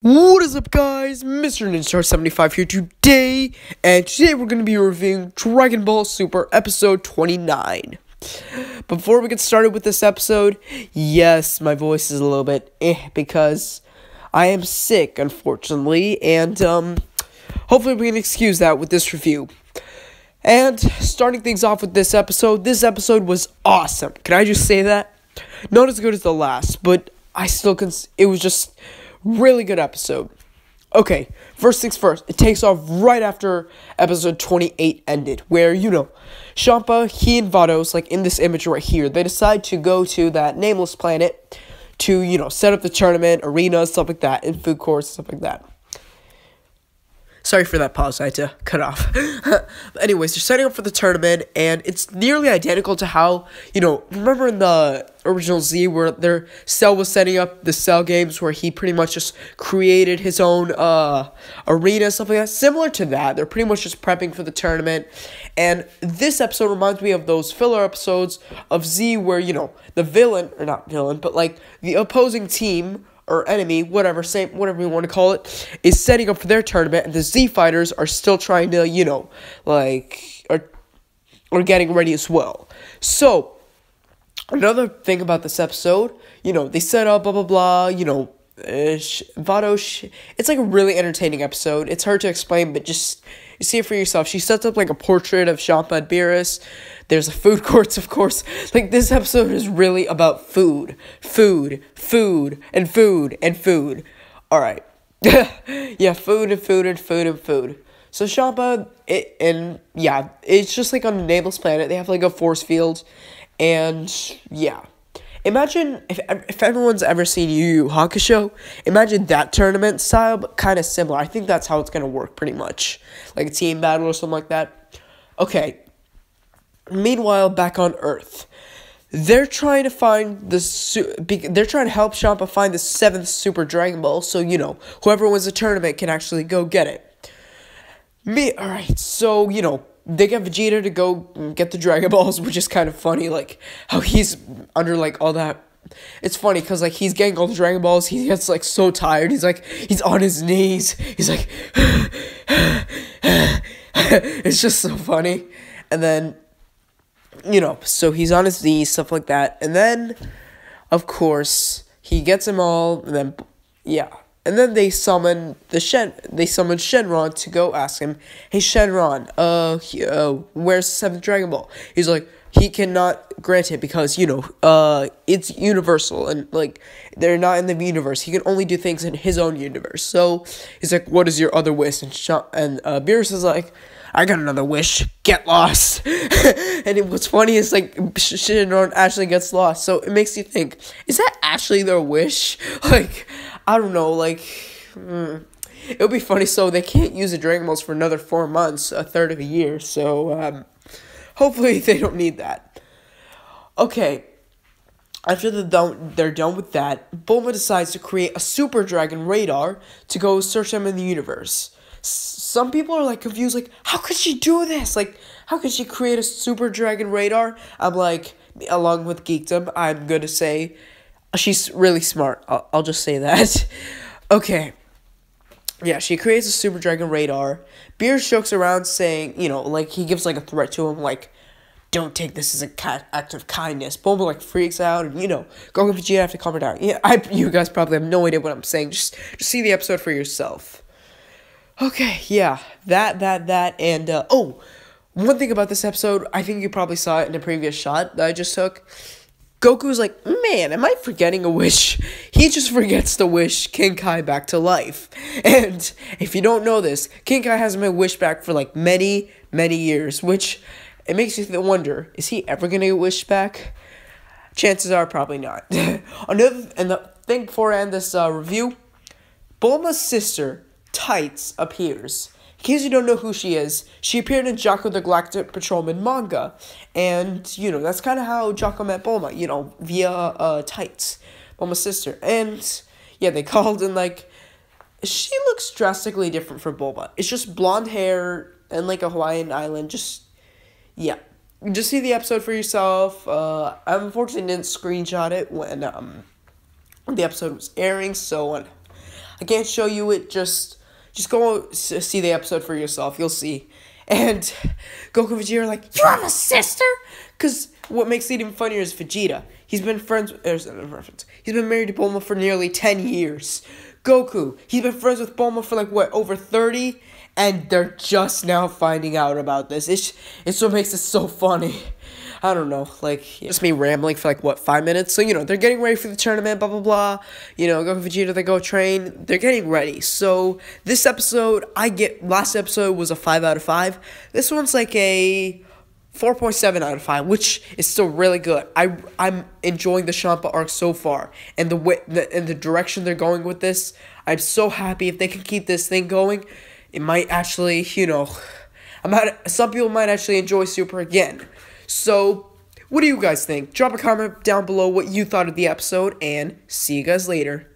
What is up, guys? Mr. Ninja75 here today, and today we're going to be reviewing Dragon Ball Super episode 29. Before we get started with this episode, yes, my voice is a little bit because I am sick, unfortunately, and hopefully we can excuse that with this review. And starting things off with this episode was awesome. Can I just say that? Not as good as the last, but I still it was just really good episode. Okay, first things first, it takes off right after episode 28 ended, where, Champa, he and Vados, like in this image right here, they decide to go to that nameless planet to, set up the tournament, arenas, stuff like that, and food courts, stuff like that. Sorry for that pause, I had to cut off. But anyways, they're setting up for the tournament, and it's nearly identical to how, remember in the original Z where Cell was setting up the Cell games where he pretty much just created his own arena, stuff like that? Similar to that, they're pretty much just prepping for the tournament, and this episode reminds me of those filler episodes of Z where, the villain, or not villain, but like the opposing team or enemy, whatever you want to call it, is setting up for their tournament, and the Z fighters are still trying to, are getting ready as well. So, another thing about this episode, they set up, blah, blah, blah, Vados, it's like a really entertaining episode. It's hard to explain, but just, you see it for yourself. She sets up like a portrait of Champa and Beerus. There's a food courts, of course. Like, this episode is really about food. Food, and food, and food. Alright. Yeah, food, and food, and food, and food. So, Champa, it's just like on a nameless planet. They have like a force field. And, yeah. Imagine, if everyone's ever seen Yu Yu Hakusho, imagine that tournament style, but kind of similar. I think that's how it's going to work, pretty much. Like a team battle or something like that. Okay. Meanwhile, back on Earth, they're trying to find they're trying to help Champa find the 7th Super Dragon Ball, so, whoever wins the tournament can actually go get it. Alright, so, they get Vegeta to go get the Dragon Balls, which is kind of funny, like, how he's under, like, all that. It's funny, because, like, he's getting all the Dragon Balls, he gets, like, so tired, he's on his knees, he's like, it's just so funny, and then, so he's on his knees, stuff like that, and then, of course, he gets them all, and then, and then they summon Shenron to go ask him, hey Shenron, where's the 7th Dragon Ball? He's like, he cannot grant it because, it's universal, and, like, they're not in the universe. He can only do things in his own universe. So, he's like, what is your other wish? And Beerus is like, I got another wish. Get lost. And what's funny is, like, Shenron actually gets lost. So, it makes you think, is that actually their wish? Like, I don't know, like, it would be funny. So, they can't use the Dragon Balls for another 4 months, a third of a year. So, hopefully they don't need that. Okay. After they're done with that, Bulma decides to create a Super Dragon radar to go search them in the universe. Some people are, like, confused, like, how could she do this? Like, how could she create a Super Dragon radar? I'm like, along with geekdom, I'm gonna say, she's really smart. I'll just say that. Okay. Yeah, she creates a Super Dragon radar. Beerus jokes around saying, like, he gives, like, a threat to him, like, don't take this as an act of kindness. Bulma, like, freaks out, and, Goku and Vegeta have to calm her down. Yeah, you guys probably have no idea what I'm saying. Just see the episode for yourself. Okay, yeah, that, and, one thing about this episode, I think you probably saw it in a previous shot that I just took. Goku's like, man, am I forgetting a wish? He just forgets to wish King Kai back to life. And if you don't know this, King Kai hasn't been wished back for, like, many, many years, which it makes you wonder, is he ever going to get wished back? Chances are probably not. And the thing before I end this review, Bulma's sister, Tights, appears. In case you don't know who she is, she appeared in Jocko the Galactic Patrolman manga. And, that's kind of how Jocko met Bulma, via Tights, Bulma's sister. And, yeah, they called, and, like, she looks drastically different from Bulma. It's just blonde hair and, like, a Hawaiian island, just see the episode for yourself. I unfortunately didn't screenshot it when the episode was airing, so I can't show you it. Just go see the episode for yourself. You'll see. And Goku and Vegeta are like, you have a sister? Because what makes it even funnier is Vegeta. He's been He's been married to Bulma for nearly 10 years. Goku, he's been friends with Bulma for over 30? And they're just now finding out about this. It's what makes it so funny. I don't know, just me rambling for 5 minutes. So, they're getting ready for the tournament, blah, blah, blah. Goku and Vegeta, they go train. They're getting ready. So, this episode, last episode was a 5 out of 5. This one's a 4.7 out of 5, which is still really good. I'm enjoying the Champa arc so far. And the direction they're going with this, I'm so happy if they can keep this thing going. It might actually, some people might actually enjoy Super again. So, what do you guys think? Drop a comment down below what you thought of the episode, and see you guys later.